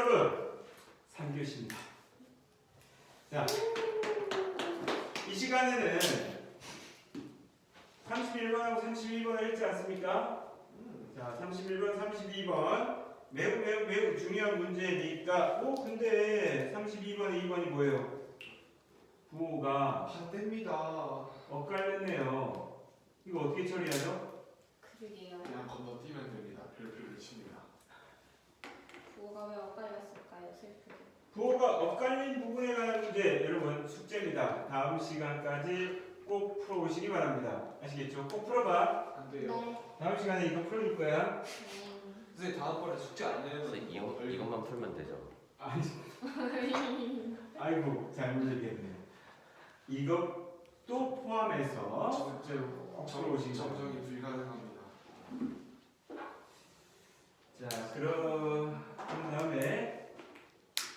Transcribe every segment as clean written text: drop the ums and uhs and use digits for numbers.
여러분 3교시입니다. 자, 이 시간에는 31번하고 32번을 읽지 않습니까? 자, 31번, 32번 매우 중요한 문제니까 근데 32번에 2번이 뭐예요? 부호가 반대입니다. 엇갈렸네요. 이거 어떻게 처리하죠? 그러게요. 그냥 건너뛰면 됩니다. 별표를 칩니다. 부호가 왜 엇갈렸을까요? 슬프게. 부호가 엇갈린 부분에 관한 문제 여러분 숙제입니다. 다음 시간까지 꼭 풀어오시기 바랍니다. 아시겠죠? 꼭 풀어봐. 안 돼요. 다음 시간에 이거 풀어줄 거야. 선생님 다음번에 숙제 안 내면 선생님 이것만 풀면 되죠. 아니, 아이고 잘못 얘기했네요. 이것도 포함해서 숙제로 꼭 풀어오시기 바랍니다. 정정이 불가능합니다. 자, 그런 다음에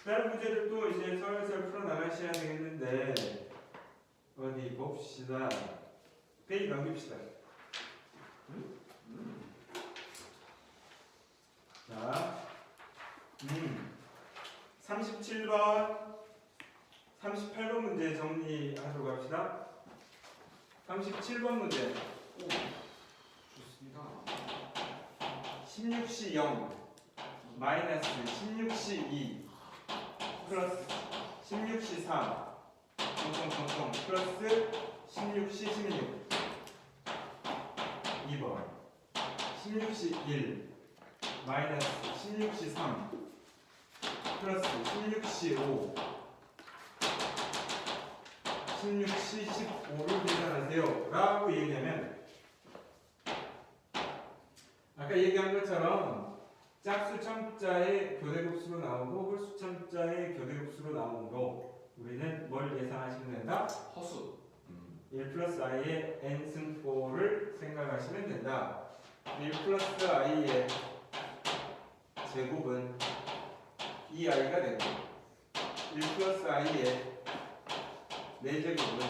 다른 문제들도 이제 서서히 풀어나가셔야 되겠는데 어디 봅시다. 페이지 넘깁시다. 자, 37번, 38번 문제 정리하도록 합시다. 37번 문제. 좋습니다. 16시 0 마이너스 16시 2 플러스 16시 3 플러스 16시 16 2번 16시 1 마이너스 16시 3 플러스 16시 5 16시 15를 계산하세요 라고 얘기하면 아까 얘기한 것처럼 짝수 첨자의 교대급수로 나오고 홀수 첨자의 교대급수로 나오는 거 우리는 뭘 예상하시면 된다? 허수. 1 플러스 i의 n승포를 생각하시면 된다. 1 플러스 i의 제곱은 2i가 되고 1 플러스 i의 4제곱은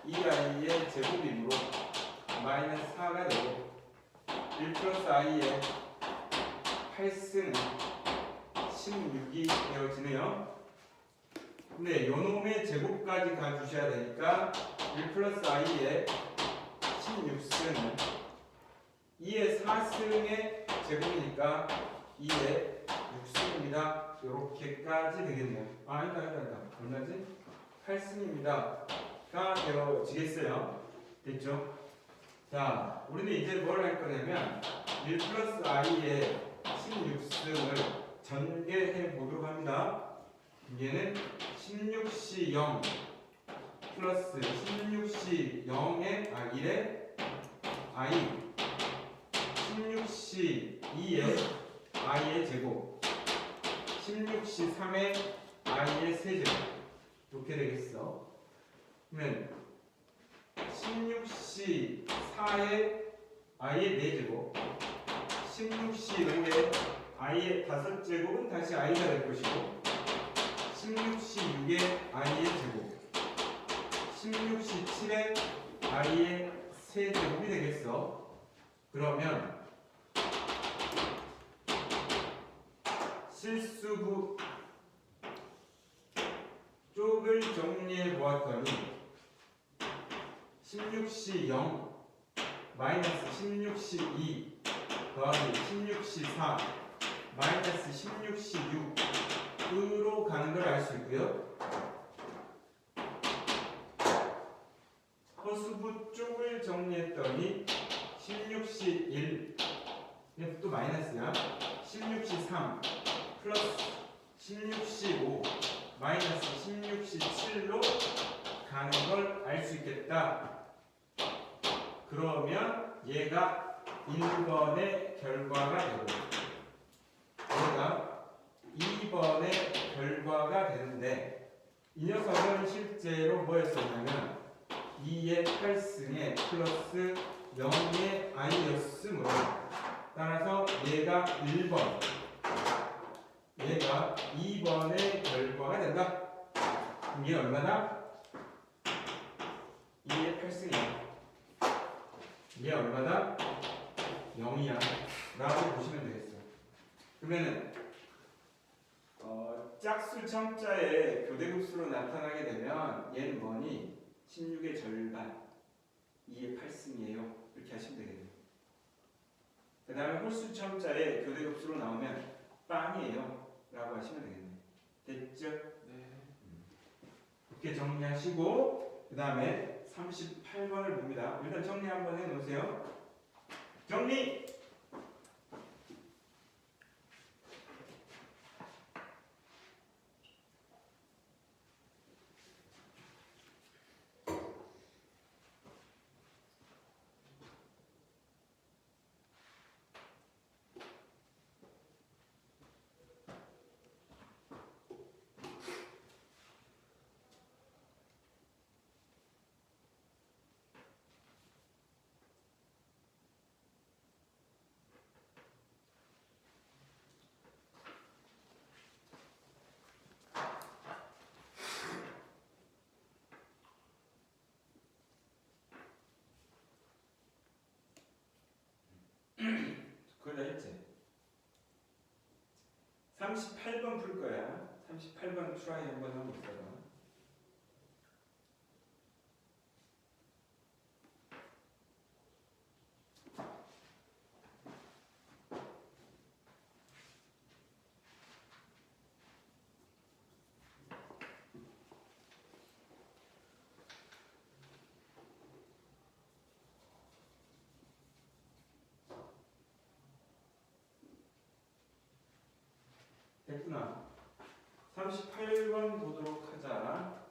2i의 제곱이므로 마이너스 4가 되고 1 플러스 i의 8승은 16이 되어지네요. 근데 요놈의 제곱까지 가주셔야 되니까 1 플러스 i의 16승은 2의 4승의 제곱이니까 2의 6승입니다. 요렇게까지 되겠네요. 아니다. 얼마지? 8승입니다.가 되어지겠어요. 됐죠? 자, 우리는 이제 뭘 할 거냐면 1 플러스 i의 16승을 전개해 보도록 합니다. 얘는 16시 0 플러스 16시 0의 1의 i 16시 2의 i의 제곱 16시 3의 i의 세제곱 이렇게 되겠어. 그러면 16시 4의 i의 4제곱 16시 5의 i의 5제곱은 다시 i가 될 것이고 16시 6의 i의 제곱 16시 7의 i의 세제곱이 되겠어. 그러면 실수부 쪽을 정리해 보았더니 16시 0 마이너스 16시 2 더하기 16시 4 마이너스 16시 6으로 가는 걸 알 수 있고요. 허수부 쪽을 정리했더니 16시 1 또 마이너스야. 16시 3 플러스 16시 5 마이너스 16시 7로 가는 걸 알 수 있겠다. 그러면 얘가 1번의 결과가 되고 얘가 2번의 결과가 되는데 이 녀석은 실제로 뭐였었냐면 2의 8승에 플러스 0의 i였으므로 따라서 얘가 1번 얘가 2번의 결과가 된다. 그럼 얘 얼마나? 2의 8승이야. 얘 얼마나? 0이야 라고 보시면 되겠어요. 그러면은 짝수 첨자의 교대급수로 나타나게 되면 얘는 뭐니? 16의 절반 2의 8승이에요. 이렇게 하시면 되겠네요. 그 다음에 홀수 첨자의 교대급수로 나오면 빵이에요 라고 하시면 되겠네요. 됐죠? 네. 이렇게 정리하시고 그 다음에 38번을 봅니다. 일단 정리 한번 해놓으세요. 정리! 그거 다 했지? 38번 풀 거야. 38번 트라이 한번 하고 있어봐. 됐구나. 38번 보도록 하자.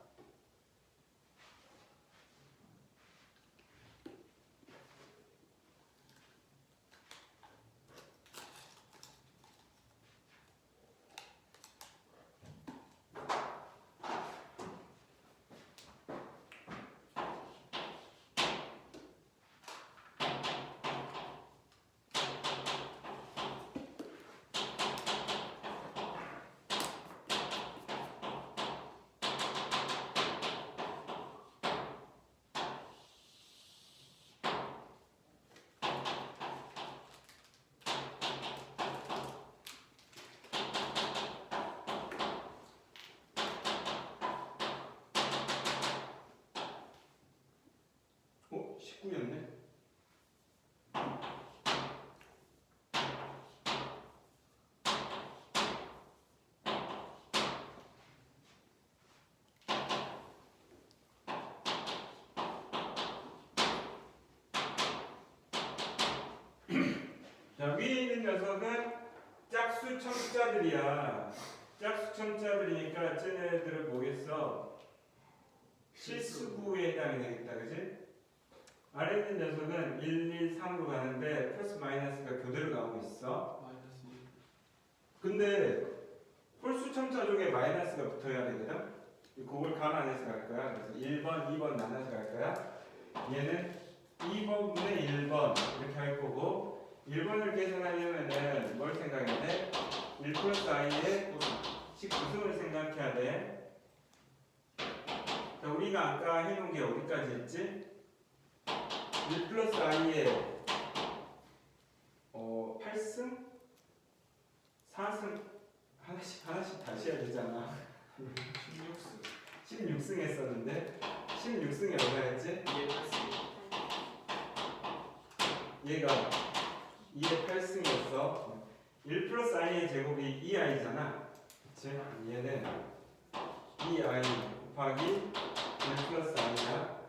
어? 19였네? 자, 위에 있는 녀석은 짝수 첨자들이야. 짝수 첨자들이니까 쟤네들은 뭐겠어? 실수구에 해당이 되겠다, 그지? 아래 있는 녀석은 1, 2, 3으로 가는데 플러스 마이너스가 교대로 나오고 있어. 마이너스 2. 근데 홀수 첨자 쪽에 마이너스가 붙어야 되거든? 그걸 감안해서 갈 거야. 그래서 1번, 2번 나눠서 갈 거야. 얘는 2번분의 1번 이렇게 할 거고 1번을 계산하려면은 뭘 생각해야 돼? 1 플러스 i의 19승을 생각해야 돼. 자, 우리가 아까 해놓은 게 어디까지 했지? 1 플러스 i의 8승? 4승? 하나씩 다시 해야 되잖아. 16승. 16승 했었는데 16승에 뭐가 했지? 2의 8승. 얘가 2의 8승이었어. 1 플러스 i의 제곱이 2i잖아. 그치? 얘는 2i 곱하기 1 플러스 i야.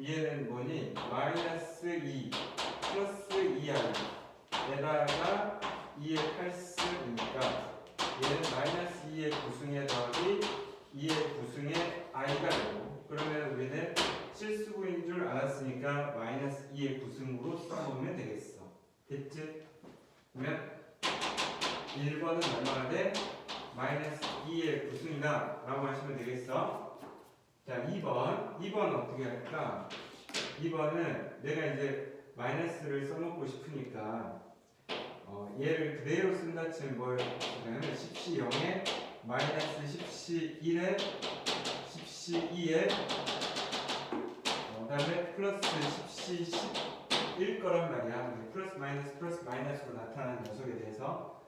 얘는 뭐니? 마이너스 2 플러스 2i 에다가 2의 8승이니까 얘는 마이너스 2의 9승에 더하기 2의 9승에 i가 되고 그러면 우리는 실수구인 줄 알았으니까 마이너스 2의 9승으로 써보면 되겠어. 됐지? 그러면 1번은 얼마가 돼? 마이너스 2의 9승이다 라고 하시면 되겠어. 자, 2번 어떻게 할까? 2번은 내가 이제 마이너스를 써놓고 싶으니까 얘를 그대로 쓴다 치면 뭘 쓰냐면 10시 0에 마이너스 10시 1에 10시 2에 그 다음에 플러스 10시 11 거란 말이야. 플러스 마이너스로 나타나는 녀석에 대해서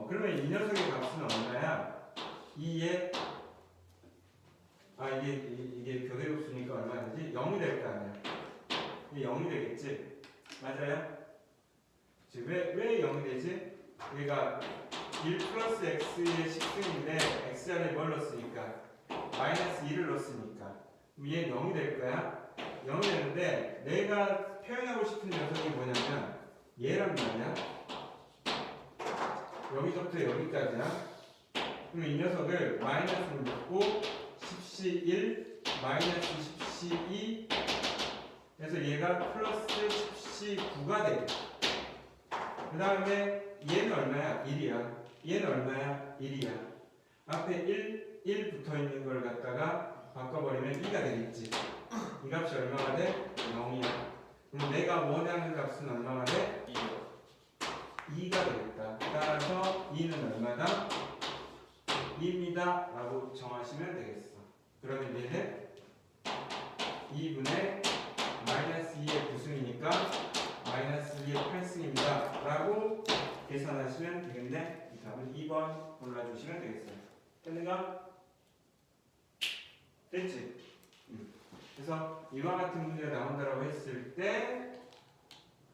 그러면 이 녀석의 값은 얼마야? 2에 이게 교대급수니까 얼마 되지? 0이 될 거 아니야. 이게 0이 되겠지? 맞아요? 왜 0이 되지? 얘가 1 플러스 x의 식등인데 x 자리에 뭘 넣었으니까 마이너스 2를 넣었으니까 그럼 얘는 0이 될 거야. 0이 되는데 내가 표현하고 싶은 녀석이 뭐냐면 얘란 말이야. 여기서부터 여기까지야. 그럼 이 녀석을 마이너스로 넣고 10시 1 마이너스 10시 2 그래서 얘가 플러스 10시 9가 돼. 그 다음에 얘는 얼마야? 1이야. 얘는 얼마야? 1이야. 앞에 1 붙어 있는 걸 갖다가 바꿔버리면 2가 되겠지. 이 값이 얼마가 돼? 0이야. 그럼 내가 원하는 값은 얼마가 돼? 2가 되겠다. 따라서 2는 얼마다? 2입니다. 라고 정하시면 되겠어. 그러면 얘는 2분의 마이너스 2의 9승이니까 마이너스 2의 8승입니다. 라고 계산하시면 되겠네. 이 답은 2번 골라주시면 되겠어요. 됐는가? 됐지? 그래서 이와 같은 문제가 나온다고 했을 때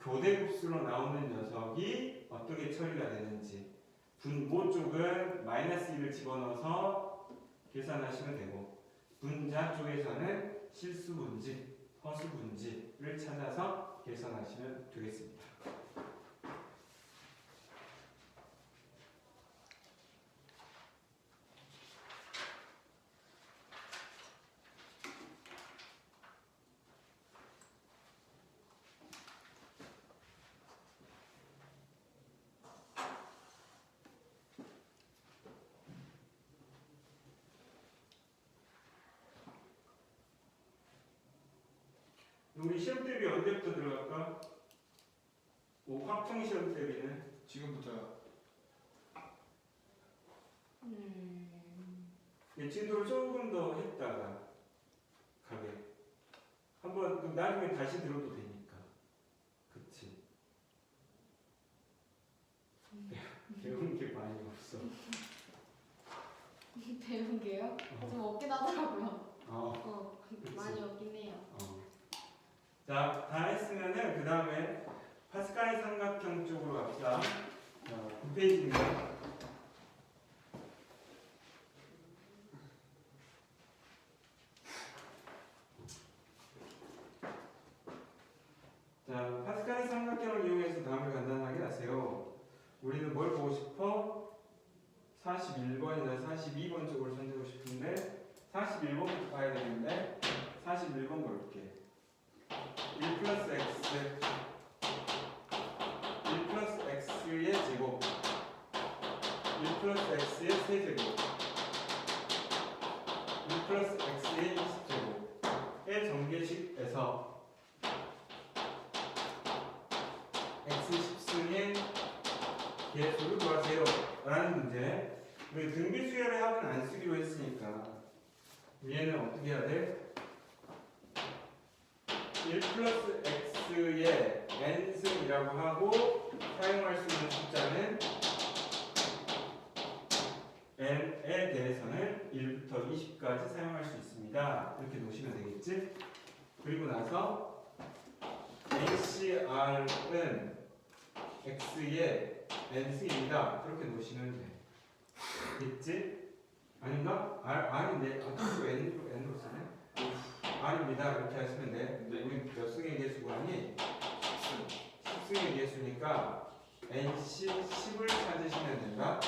교대급수로 나오는 녀석이 어떻게 처리가 되는지 분모 쪽은 마이너스 1을 집어넣어서 계산하시면 되고 분자 쪽에서는 실수분지, 허수분지를 찾아서 계산하시면 되겠습니다. 우리 시험 대비 언제부터 들어갈까? 확정 시험 대비는 지금부터요. 진도를 조금 더 했다가 가게 한번 그럼 나중에 다시 들어도 되니까. 그치? 배운 게 많이 없어. 배운 게요? 좀 없긴 하더라고요. 그치. 많이 없긴 해요. 자, 다 했으면은 그 다음에 파스칼 삼각형 쪽으로 갑시다. 9페이지입니다. 자, 파스칼 삼각형을 이용해서 답을 간단하게 하세요. 우리는 뭘 보고 싶어? 41번이나 42번 쪽을 손대고 싶은데 41번부터 봐야 되는데 41번 볼게. 1 플러스 x 1 플러스 x의 제곱 1 플러스 x의 세제곱 1 플러스 x의 20제곱의 정계식에서 x 10승의 개수를 구하세요 라는 문제. 우리 등비수열의 합은 안 쓰기로 했으니까 얘는 어떻게 해야 돼? 1 플러스 x의 n승이라고 하고 사용할 수 있는 숫자는 n에 대해서는 1부터 20까지 사용할 수 있습니다. 이렇게 놓으시면 되겠지? 그리고 나서 NCR은 x의 n승입니다. 그렇게 놓으시면 돼. 됐지? 아닌가? R인데 또 n으로 쓰네? R입니다. 이렇게 하시면 돼. 네. 우리 몇 승의 개수가 아니? 10승의 개수니까 NC 10을 찾으시면 된다.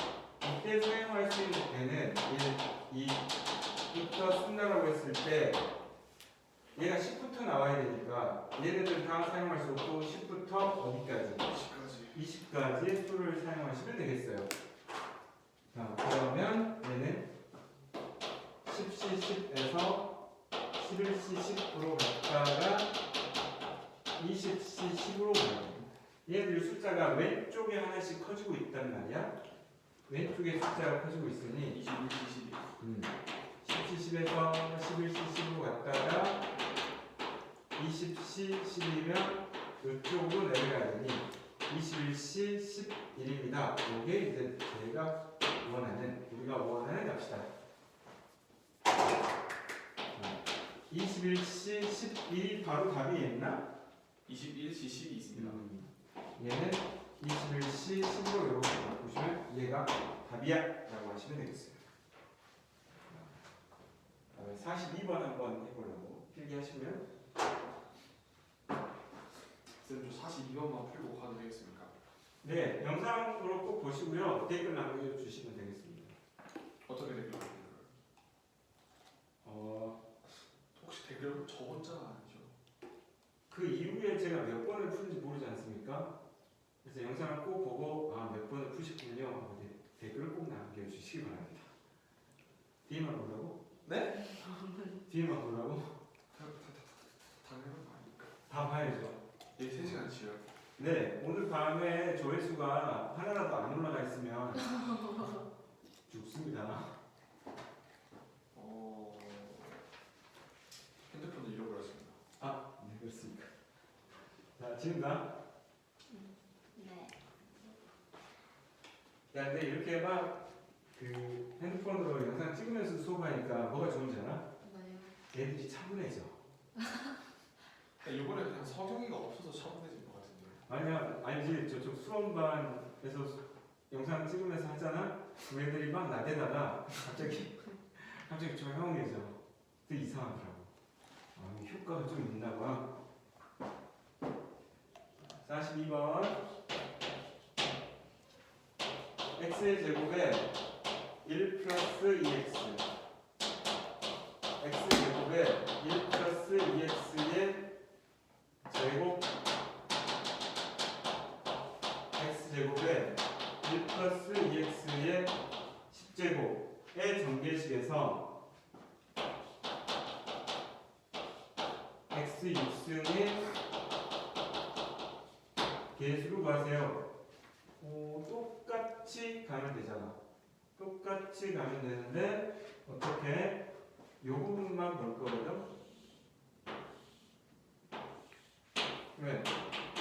이때 사용할 수 있는 n은 1, 2부터 쓴다라고 했을 때 얘가 10부터 나와야 되니까 얘네들 다 사용할 수 없고 10부터 어디까지? 20까지 수를 사용하시면 되겠어요. 자, 그러면 얘는 10C 10에서 11C 10으로 갔다가 20C 10으로 가요. 얘들 숫자가 왼쪽에 하나씩 커지고 있단 말이야. 왼쪽에 숫자가 커지고 있으니 21, 22. 10C 10에서 11C 10으로 갔다가 20C 10이면 이쪽으로 내려가야 되니 21C 11입니다. 이게 이제 제가 우리가 원하는 값이다. 21시 12 바로 답이 있나? 21시 10이 있습니다. 얘는 21시 10으로 이렇게 바꾸시면 얘가 답이야 라고 하시면 되겠어요. 42번 한번 해보려고 필기하시면 쌤, 저 42번만 풀고 가도 되겠습니까? 네, 영상으로 꼭 보시고요. 댓글 남겨주시면 되겠습니다. 어떻게 댓글 혹시 댓글 저 혼자 아니죠? 그 이후에 제가 몇 번을 푸는지 모르지 않습니까? 그래서 영상을 꼭 보고 몇 번을 푸셨군요 하고 댓글을 꼭 남겨주시기 바랍니다. 뒤에만 보라고? 네? 뒤에만 보라고? 당연한 거 아닙니까? 다 봐야죠. 예, 3시간치요. 네, 오늘 밤에 조회수가 하나라도 안 올라가 있으면 죽습니다. 핸드폰을 잃어버렸습니다. 네, 그렇습니까? 자, 지금다. 네. 야, 근데 이렇게 막 그 핸드폰으로 영상 찍으면서 수업하니까 뭐가 좋은지 알아? 뭐요? 애들이 차분해져. 이번에 그냥 석영이가 없어서 차분해진 것 같은데. 아니지. 저쪽 수험반에서 영상 찍으면서 하잖아. 그 애들이 막 나대다가 갑자기 조용해져. 되게 이상하더라고. 효과가 좀 있나 봐. 42번. x의 제곱에 1 플러스 2x x제곱에 1 플러스 2x의 제곱 x제곱에 1 플러스 2x의 10제곱의 전개식에서 x 6승의 개수를 구하세요. 똑같이 가면 되잖아. 똑같이 가면 되는데 어떻게 요 부분만 볼 거거든. 그러면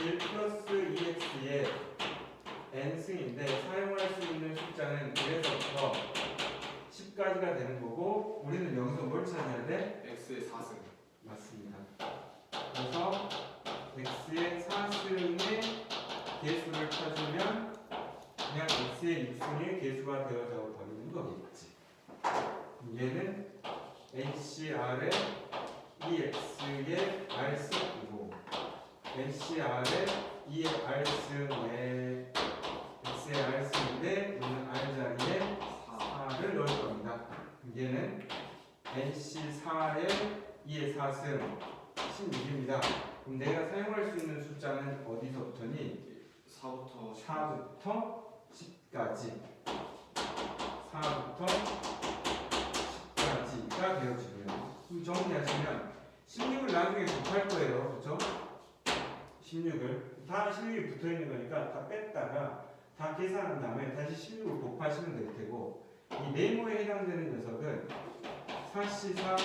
1 플러스 2x의 n승인데 사용할 수 있는 숫자는 1에서부터 10까지가 되는 거고 우리는 여기서 뭘 찾아야 돼? x의 4승. 맞습니다. 그래서 x의 4승의 개수를 찾으면 그냥 x의 6승의 개수가 되어져 버리는 거겠지. 얘는 ncr의 2x의 r승이고 ncr의 2의 r승의 x의 r승인데 있는 r 자리에 4를 넣을 겁니다. 얘는 nc4의 2의 4승 16입니다. 그럼 내가 사용할 수 있는 숫자는 어디서부터니? 4부터 4부터 10까지 4부터 10까지가 되어지고요. 그럼 정리하시면 16을 나중에 곱할 거예요. 그렇죠? 16을 다 16이 붙어있는 거니까 다 뺐다가 다 계산한 다음에 다시 16을 곱하시면 될 테고 이 네모에 해당되는 녀석은 4C4,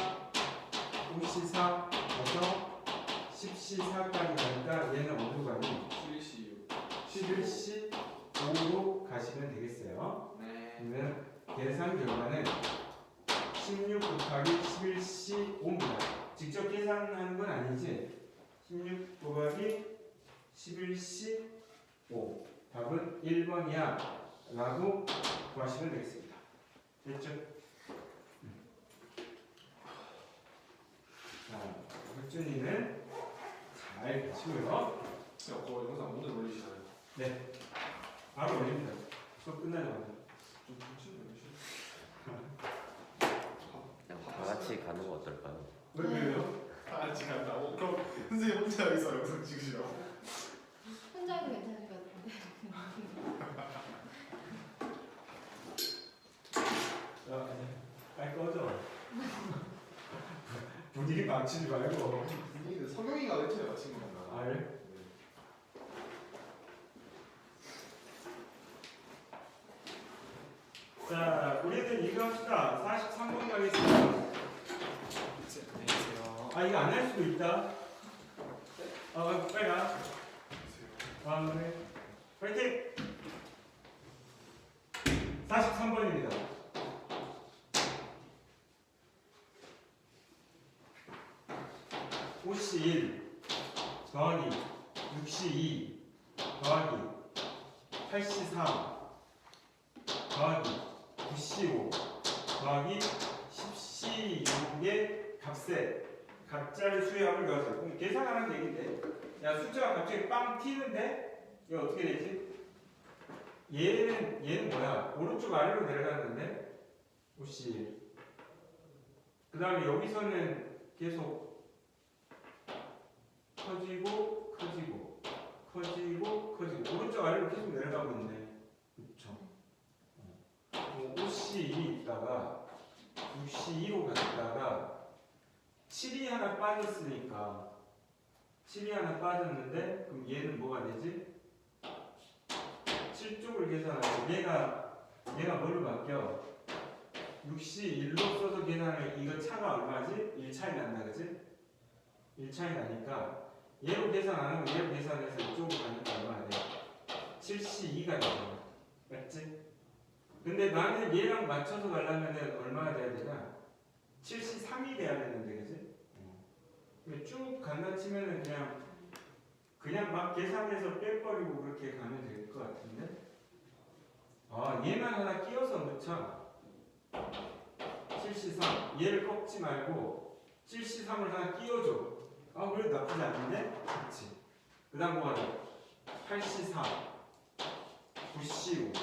5C4, 그래서 10C4까지 가니까 얘는 어디로 가니? 11C 5로 가시면 되겠어요. 네. 그러면 계산 결과는 16 곱하기 11C 5입니다. 직접 계산하는 건 아니지. 16 곱하기 11C 5 답은 1번이야 라고 구하시면 되겠습니다. 됐죠? 자, 혁준이는 잘 가시고요. 그거 영상 오늘 올리시나요? 네, 바로 올립니다. 수업 끝나자마자. 좀 정신 그냥 다 같이 가는 거 어떨까요? 왜요? 다 같이 간다고? 그럼 선생님 혼자 여기서 영상 찍으시라고? 혼자 해도 괜찮을 것 같은데. 자, 빨리 꺼져. 분위기 망치지 말고. 분위기는 석영이가 렌트에 맞힌 건가? 아, 그래? 네. 자, 우리는 이거 합시다. 43번 가겠습니다. 안녕하세요. 이거 안 할 수도 있다. 빨리 가. 그래. 파이팅! 43번입니다. O씨 1 더하기 6씨 2 더하기 8씨 3 더하기 9씨 5 더하기 10씨 6의 값에 각자의 수의 합을 구하세요. 그럼 계산하는 얘기인데, 야 숫자가 갑자기 빵 튀는데 이거 어떻게 되지? 얘는 뭐야? 오른쪽 아래로 내려갔는데 5씨. 그 다음에 여기서는 계속 커지고 오른쪽 아래로 계속 내려가고 있네. 그쵸? 5C2 있다가 6C2로 갔다가 7이 하나 빠졌으니까 7이 하나 빠졌는데 그럼 얘는 뭐가 되지? 7쪽을 계산하고 얘가 뭘로 바뀌어? 6C 1로 써서 계산하면 이거 차가 얼마지? 1 차이 난다 그지? 1 차이 나니까 얘로 계산 안 하고 얘로 계산해서 이쪽으로 가니까 얼마나 돼? 7C2가 되잖아. 맞지? 근데 나는 얘랑 맞춰서 가려면 얼마나 돼야 되냐? 7C3이 돼야 되는데 그지? 근데 쭉 간다 치면은 그냥 막 계산해서 빼버리고 그렇게 가면 될 것 같은데? 아 얘만 하나 끼워서 넣자. 7C3 얘를 꺾지 말고 7C3을 하나 끼워줘. 아 그래도 나쁘지 않은데? 그렇지. 그 다음 뭐가 돼? 8C4 9C5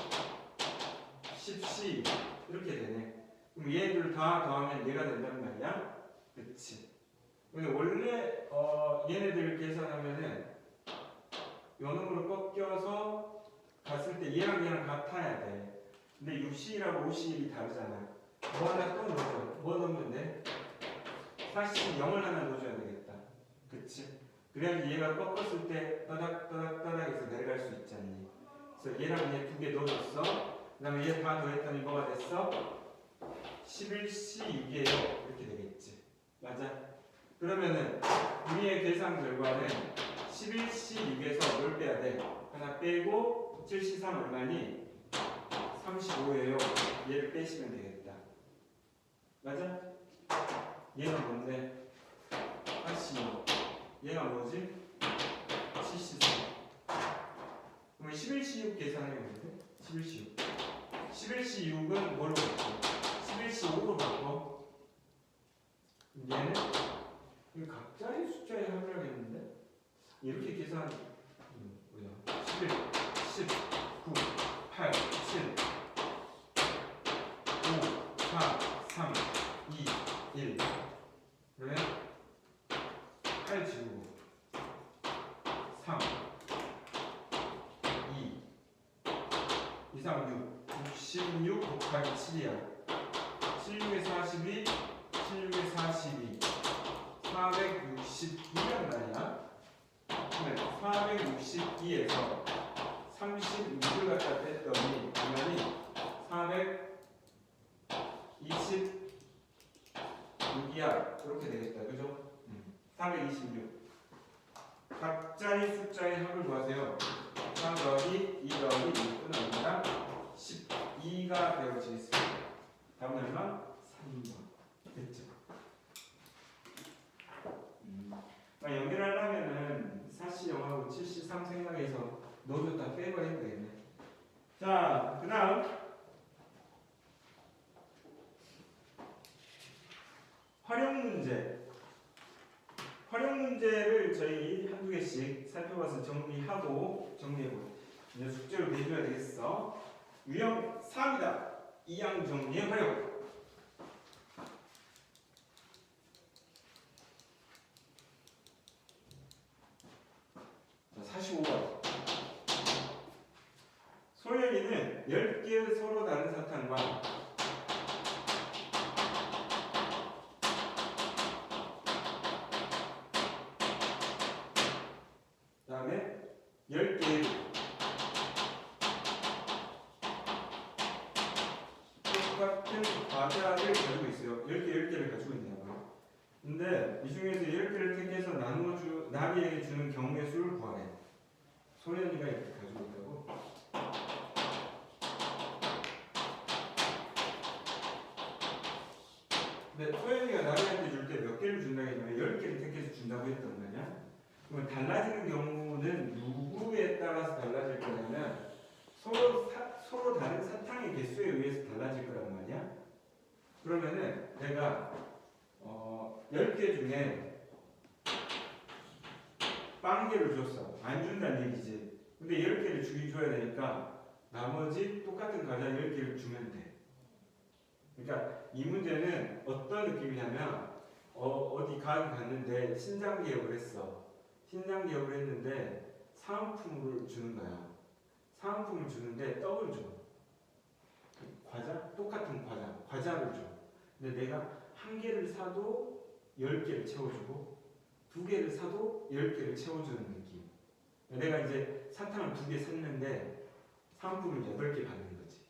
10C 이렇게 되네. 그럼 얘들 다 더하면 얘가 된단 말이야? 그치. 근데 원래 얘네들 계산하면은 요 놈으로 꺾여서 갔을 때 얘랑 같아야 돼. 근데 6C라고 5C이 다르잖아. 뭐 하나 또 넣어줘. 뭐 넣으면 돼? 4C 0을 하나 넣어줘야 되겠다. 그치? 그래야지 얘가 꺾었을 때 따닥따닥따닥해서 내려갈 수 있잖니. 그래서 얘랑 얘 두 개 넣어줬어. 그 다음에 얘 다 더했더니 뭐가 됐어? 11C 6이에요. 이렇게 되겠지. 맞아? 그러면은 우리의 계산 결과는 11C 6에서 뭘 빼야 돼? 하나 빼고 7C3 얼마니? 35예요. 얘를 빼시면 되겠다. 맞아? 얘는 뭔데? 85. 얘가 뭐지? 73. 그러면 11C6 계산해야 되는데? 11C6. 11C6은 뭘로 바꿔? 11C5로 바꿔. 얘는? 이거 각자의 숫자에 합의하겠는데? 이렇게 계산, 뭐야? 11, 10, 9, 8, 7, 5, 4, 3, 2, 1. 그러면 8 지우고 3, 2, 2, 3, 6, 66 곱하기 7이야. 76에 42, 76에 42, 462란 말이야. 그러면 462에서 36을 갖다 뺐더니 얼마니? 426이야. 이렇게 되겠다. 그죠? 426. 각자의 숫자의 합을 구하세요. 3 더하기 2 더하기 6은 얼마나? 12가 되어지겠습니다. 다음 얼마? 3번. 됐죠? 연결하려면은 4C 0하고 7C 3 생각해서 넣어줬다 빼버리면 되겠네. 자, 그 다음 활용 문제. 활용 문제를 저희 한두 개씩 살펴봐서 정리해보고 이제 숙제로 내줘야 되겠어. 유형 3이다. 이항 정리의 활용. 자, 45번. 소연이는 10개의 서로 다른 사탕과 다음에 10개의 똑같은 과자를 가지고 있어요. 10개를 가지고 있냐고요. 근데 이 중에서 10개를 택해서 나비에게 주는 경우의 수를 구하래. 소연이가 이렇게 가지고 있다고. 소연이가 나리한테 줄 때 몇 개를 준다고 했냐면 10개를 택해서 준다고 했던 거냐? 그러면 달라지는 경우는 누구에 따라서 달라질 거냐면 서로 다른 사탕의 개수에 의해서 달라질 거란 말이야. 그러면은 내가 10개 중에 빵 개를 줬어. 안 준다는 얘기지. 근데 10개를 주긴 줘야 되니까 나머지 똑같은 과자 10개를 주면 돼. 그러니까 이 문제는 어떤 느낌이냐면 어디 갔는데 신장 개업을 했어. 신장 개업을 했는데 사은품을 주는 거야. 사은품을 주는데 떡을 줘. 과자? 똑같은 과자를 줘. 근데 내가 한 개를 사도 10개를 채워주고 두 개를 사도 10개를 채워주는 느낌. 내가 이제 사탕을 2개 샀는데 사은품을 8개 받는 거지.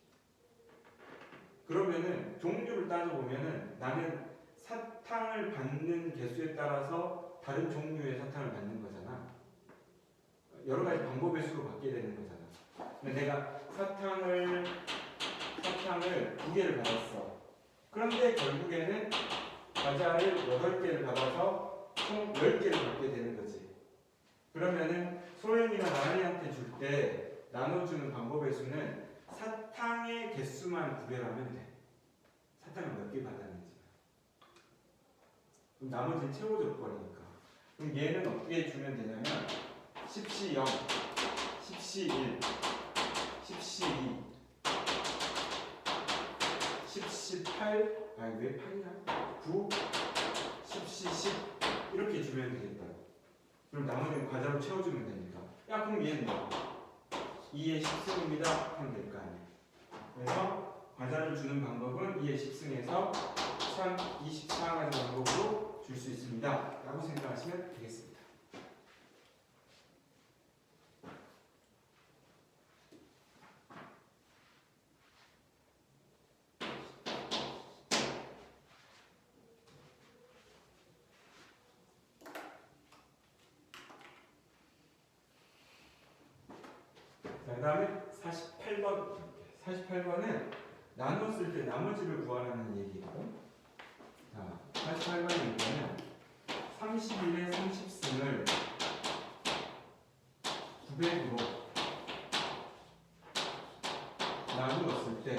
그러면은 종류를 따져보면은 나는 사탕을 받는 개수에 따라서 다른 종류의 사탕을 받는 거잖아. 여러 가지 방법의 수로 받게 되는 거잖아. 근데 내가 사탕을 2개를 받았어. 그런데 결국에는 과자를 8개를 받아서 총 10개를 받게 되는 거지. 그러면은 소연이나 나란이한테 줄 때 나눠주는 방법의 수는 사탕의 개수만 구별하면 돼. 사탕을 몇 개 받았는지. 그럼 나머지는 채워줄 거니까. 그럼 얘는 어떻게 주면 되냐면 10시 0, 10시 1, 10시 2, 10시 8, 아니 왜 8이야? 9, 10시 10 이렇게 주면 되겠다. 그럼 나머지는 과자로 채워주면 되니까. 야 그럼 얘는 2의 10승입니다 하면 될 거 아니야. 그래서 과자를 주는 방법은 2의 10승에서 24가지 방법으로 줄 수 있습니다 라고 생각하시면 되겠습니다. 자, 그 다음에 48번 48번은 나눴을 때 나머지를 구하라는 얘기고, 자, 48번의 문제는 31의 30승을 900으로 나누었을 때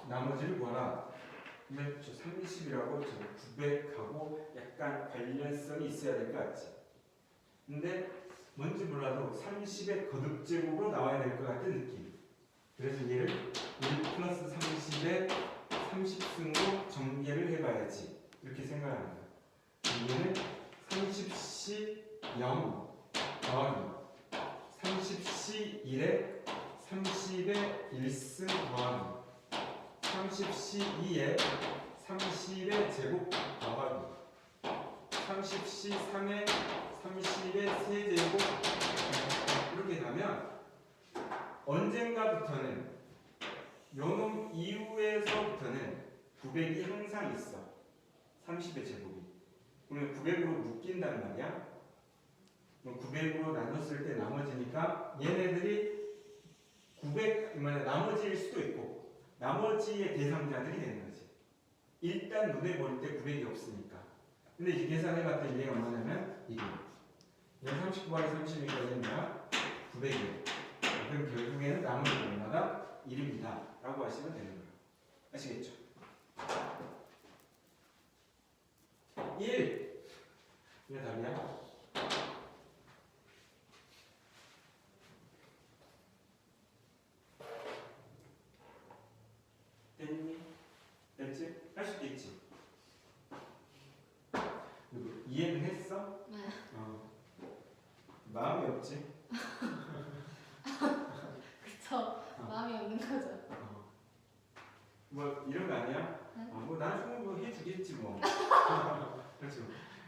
나머지를 구하라. 근데 저 30이라고 저 900하고 약간 관련성이 있어야 될 것 같지. 근데 뭔지 몰라도 30의 거듭제곱으로 나와야 될 것 같은 느낌. 그래서 얘를 1 플러스 30의 30승으로 전개를 해봐야지 이렇게 생각하는 거야. 얘는 30시 0 더하기 30시 1에 30의 1승 더하기 30시 2에 30의 제곱 더하기 30시 3에 30의 세제곱 이렇게 가면 언젠가부터는 요놈 이후에서부터는 900이 항상 있어. 30의 제곱이. 그러면 900으로 묶인단 말이야. 그럼 900으로 나눴을 때 나머지니까 얘네들이 900 나머지일 수도 있고 나머지의 대상자들이 되는 거지. 일단 눈에 보일 때 900이 없으니까. 근데 이제 계산해봤더니 얘가 얼마냐면 이게 39 곱하기 30이니까 얼마야? 900이에요. 그럼 결국에는 나머지가 얼마다? 1입니다 라고 하시면 되는 거예요. 아시겠죠? 1 이게 답이야. 됐니? 됐지? 할 수도 있지. 이해는 했어? 네. 마음이 없지? 그쵸. 마음이 없는 거죠. 뭐 이런 거 아니야? 네? 뭐 나중에 뭐 해주겠지 뭐. 그렇죠.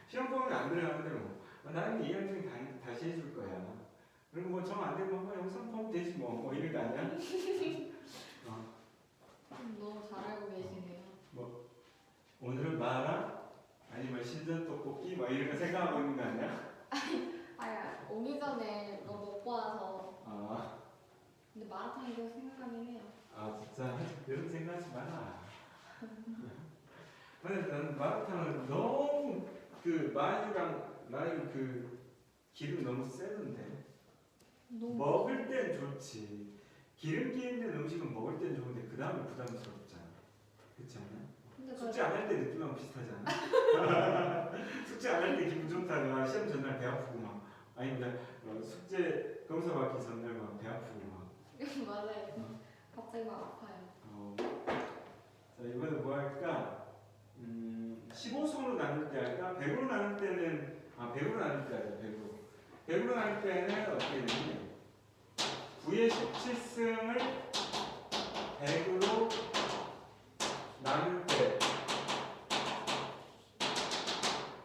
시험 보면 안 들어가는데 뭐 나는 이해할 중에 다시 해줄 거야. 그리고 뭐 정 안 되면 뭐 영상 보면 되지 뭐 이런 거 아니야? 너무 잘 알고 계시네요. 오늘은 마라 아니면 신전 떡볶이 뭐 이런 거 생각하고 있는 거 아니야? 아야 오기 전에 너 먹고 와서. 아, 근데 마라탕 이거 생각하긴 해요. 아 진짜. 이런 생각하지 마라. 근데 나는 마라탕은 너무 그 마요랑 나는 그 기름 너무 세던데. 너무 먹을 땐 좋지. 기름기 있는 음식은 먹을 땐 좋은데 그 다음에 부담스럽잖아. 그렇지 않나? 근데 숙제 안 할 때 느낌하고 비슷하잖아. 숙제 안 할 때 기분 좋다가 시험 전날 배 아프고 막 아니면 숙제 검사 받기 전날 막 배 아프고 막. 맞아요. 갑자기 막 아파요. 자 이번에 뭐 할까? 15승으로 나눌 때 할까? 100으로 나눌 때는 100으로 나눌 때 하자. 100으로 나눌 때는 어떻게 되니? 9의 17승을 100으로 나눌 때.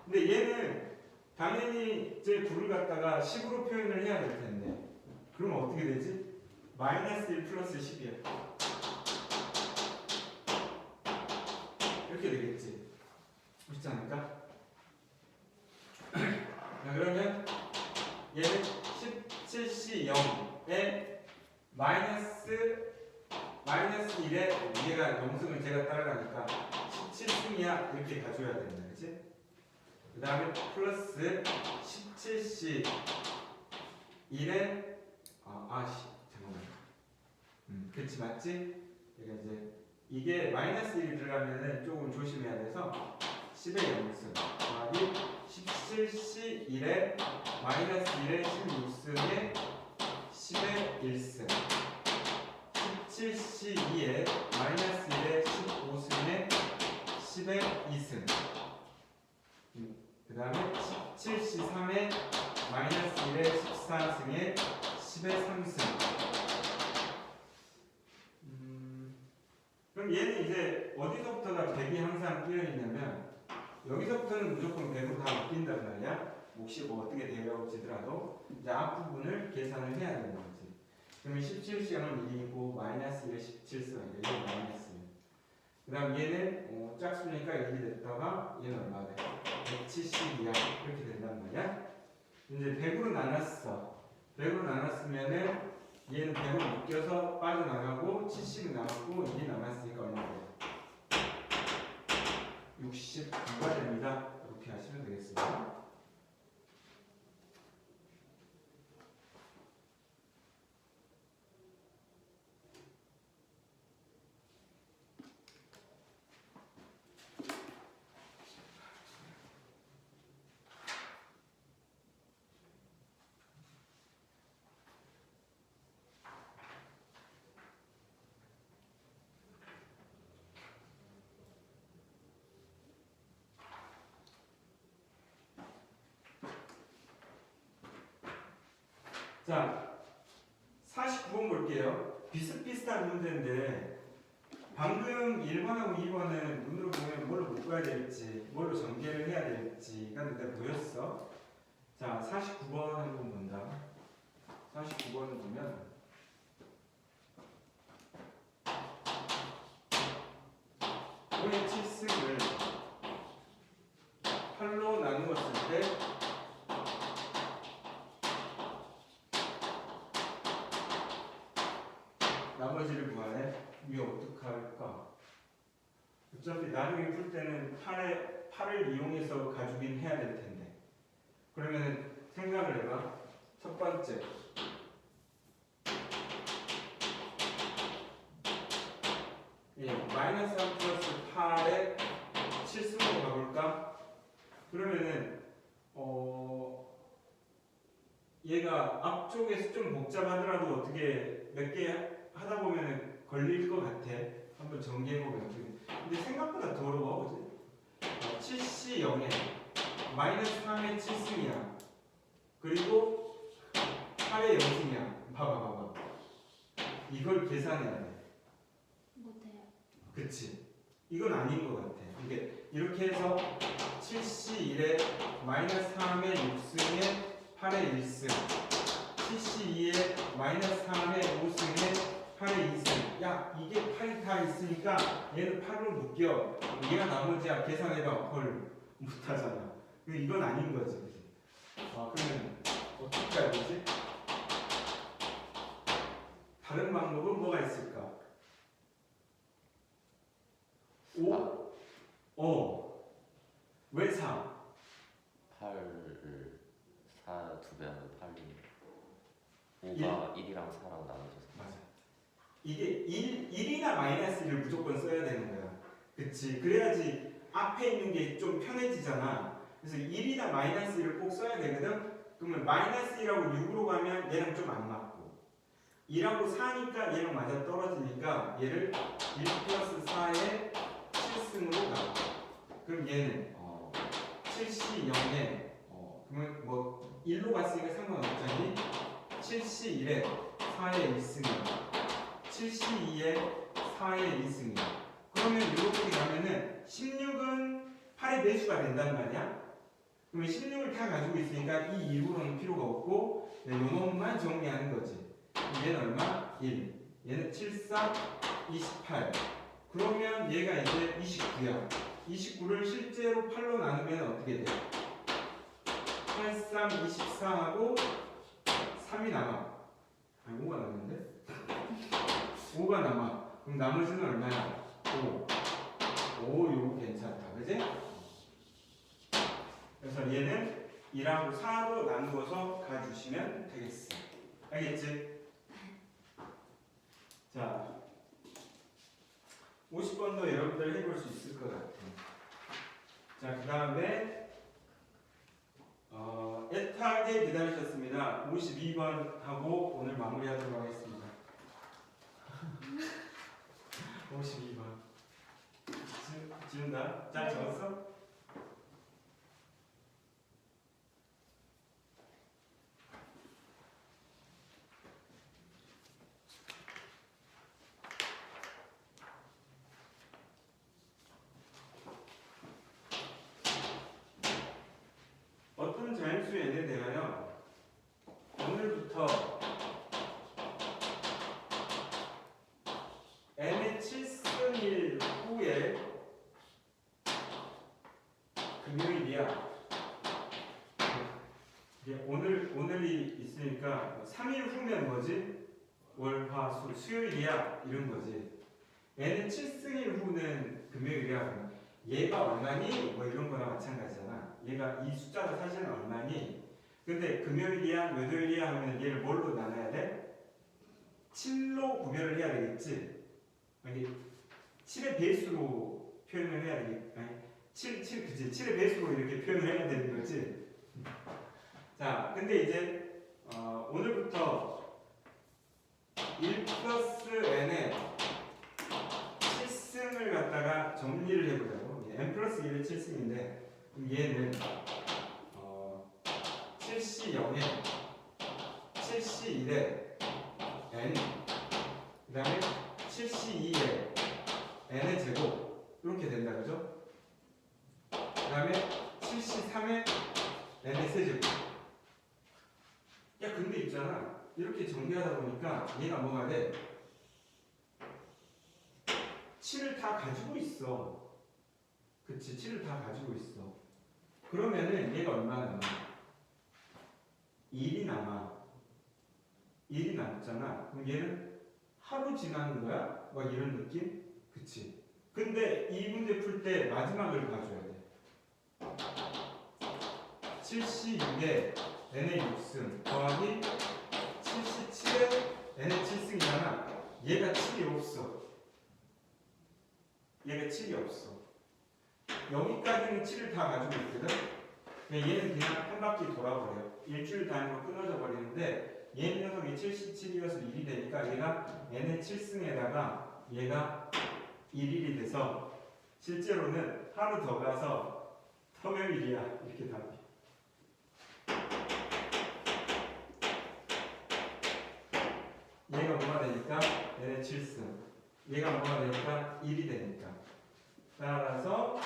근데 얘는 당연히 제 9를 갖다가 10으로 표현을 해야 될 텐데. 그러면 어떻게 되지? 마이너스 1 플러스 10이야. 이렇게 되겠지. 그렇지 않을까? 자, 그러면 얘는 17C 0에 마이너스 1에 얘가 영승을 제가 따라가니까 17승이야 이렇게 가져야 된다. 그치? 그 다음에 플러스 17C 1에 잠깐만. 그치 맞지? 그러니까 이제 이게 마이너스 1이 들어가면은 조금 조심해야 돼서 10의 0승 더하기 17C 1에 마이너스 1의 16승에 10의 1승 17C 2에 마이너스 1의 15승에 10의 2승 그 다음에 17C 3에 마이너스 1의 14승에 10의 3승 그럼 얘는 이제 어디서부터가 100이 항상 끼어있냐면 여기서부터는 무조건 100으로 다 바뀐단 말이야. 혹시 뭐 어떻게 되어지더라도 이제 앞부분을 계산을 해야 되는 거지. 그러면 17시간은 1이고 마이너스 1에 17시간 이게 마이너스 1. 그 다음 얘는 짝수니까 1이 됐다가 얘는 얼마 돼? 170이야. 이렇게 된단 말이야. 이제 100으로 나눴어. 100으로 나눴으면은 얘는 100으로 묶여서 빠져나가고 70이 남았고 1이 남았으니까 얼마 돼? 69가 됩니다. 이렇게 하시면 되겠습니다. 자, 49번 볼게요. 비슷비슷한 문제인데 방금 1번하고 2번은 눈으로 보면 뭘로 묶어야 될지 뭘로 전개를 해야 될지가 눈에 보였어. 자, 49번 한번 본다. 49번을 보면 5의 7승을 8로 나누었을 때 나머지를 구하래. 이게 어떡할까? 어차피 나중에 풀 때는 8을 이용해서 가주긴 해야 될 텐데. 그러면 생각을 해봐. 첫 번째. 마이너스 3 플러스 8에 7승으로 가볼까? 그러면은 얘가 앞쪽에서 좀 복잡하더라도 어떻게 몇 개 하다 보면 걸릴 것 같아. 한번 정리해보면 어떻게. 근데 생각보다 더 어려워, 그지? 7C 0에 마이너스 3의 7승이야. 그리고 8의 0승이야. 봐봐. 이걸 계산해야 돼. 못해요. 그치? 이건 아닌 것 같아. 이렇게 해서 7C 1에 마이너스 3의 6승에 8의 1승 7C 2에 마이너스 3의 5승에 8의 2승. 야, 이게 8이 다 있으니까 얘는 8로 묶여. 얘가 나머지야. 계산해봐. 헐, 못하잖아. 이건 아닌 거지. 그치? 그러면 어떻게 해야 되지? 다른 방법은 뭐가 있을까? 왜 4? 8을 4 2배 하면 8이 5가 1이랑 4랑 나눠져서 맞아. 이게 1이나 마이너스 1을 무조건 써야 되는 거야. 그치? 그래야지 앞에 있는 게 좀 편해지잖아. 그래서 1이나 마이너스 1을 꼭 써야 되거든? 그러면 마이너스 1하고 6으로 가면 얘랑 좀 안 맞고 1하고 4니까 얘랑 맞아 떨어지니까 얘를 1 플러스 4의 7승으로 가. 그럼 얘는 7C 0에 그러면 뭐 1로 갔으니까 상관없잖니? 7C 1에 4의 1승이야. 7C2에 4의 2승이야. 그러면 이렇게 가면은 16은 8의 배수가 된단 말이야. 그러면 16을 다 가지고 있으니까 이 이후로는 필요가 없고 요 놈만 정리하는 거지. 얘는 얼마? 1. 얘는 7, 4, 28. 그러면 얘가 이제 29야. 29를 실제로 8로 나누면 어떻게 돼? 8, 3, 24하고 3이 남아. 아니 5가 남는데? 5가 남아. 그럼 나머지는 얼마야? 5. 요거 괜찮다. 그지? 그래서 얘는 1하고 4로 나누어서 가주시면 되겠어. 알겠지? 자, 50번도 여러분들 해볼 수 있을 것 같아. 자, 그 다음에 애타게 기다리셨습니다. 52번 하고 오늘 마무리하도록 하겠습니다. 52번 지운다. 잘 적었어? 어떤 자연수 n에 대하여 오늘부터 n의 7승일 후에 금요일이야. 이제 오늘이 있으니까 3일 후면 뭐지? 월, 화, 수, 수요일이야 이런 거지. n의 7승일 후는 금요일이야. 그러면 얘가 얼마니? 뭐 이런 거랑 마찬가지잖아. 얘가 이 숫자가 사실은 얼마니? 근데 금요일이야, 몇 요일이야 하면 얘를 뭘로 나눠야 돼? 7로 구별을 해야 되겠지? 아니 7의 배수로 표현을 해야 되겠지? 아니 7, 그치? 7의 배수로 이렇게 표현을 해야 되는 거지? 자, 근데 이제 오늘부터 1 플러스 n의 7승을 갖다가 정리를 해보자고. n 플러스 1의 7승인데 그럼 얘는 7C 0에 7C 1에 n 그 다음에 7C 2에 n의 제곱 이렇게 된다 그죠? 그 다음에 7C 3에 n의 세제곱. 야 근데 있잖아 이렇게 정리하다 보니까 얘가 뭐가 돼? 7을 다 가지고 있어. 그치 7을 다 가지고 있어. 그러면은 얘가 얼마나 남아? 1이 남아. 1이 남잖아. 그럼 얘는 하루 지나는 거야? 막 이런 느낌? 그치? 근데 이 문제 풀 때 마지막을 봐줘야 돼. 76에 n의 6승 더하기 77에 n의 7승이잖아. 얘가 7이 없어. 얘가 7이 없어. 여기까지는 7을 다 가지고 있거든? 얘는 그냥 한 바퀴 돌아버려. 일주일 단위로 끊어져 버리는데 얘 녀석이 77이어서 1이 되니까 얘가 n의 7승에다가 얘가 1일이 돼서 실제로는 하루 더 가서 토요일이야. 이렇게 답이. 얘가 뭐가 되니까 n의 7승. 얘가 뭐가 되니까 1이 되니까. 따라서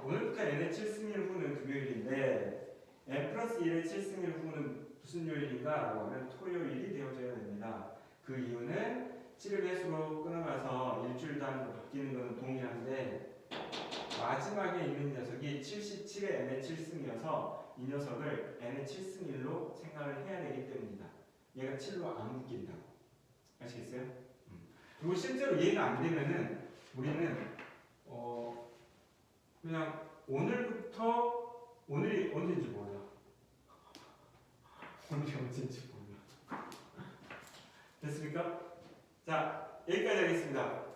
오늘부터 n의 7승일 후는 금요일인데 n 플러스 1의 7승일 후는 무슨 요일인가? 라고 하면 토요일이 되어져야 됩니다. 그 이유는 7을 배수로 끊어가서 일주일 단위로 바뀌는 것은 동일한데 마지막에 있는 녀석이 77의 n의 7승이어서 이 녀석을 n의 7승일로 생각을 해야 되기 때문이다. 얘가 7로 안 묶인다고. 아시겠어요? 그리고 실제로 얘가 안 되면은 우리는 그냥 오늘부터 오늘이 언제인지 몰라. 오늘이 언제인지 몰라. 됐습니까? 자, 여기까지 하겠습니다.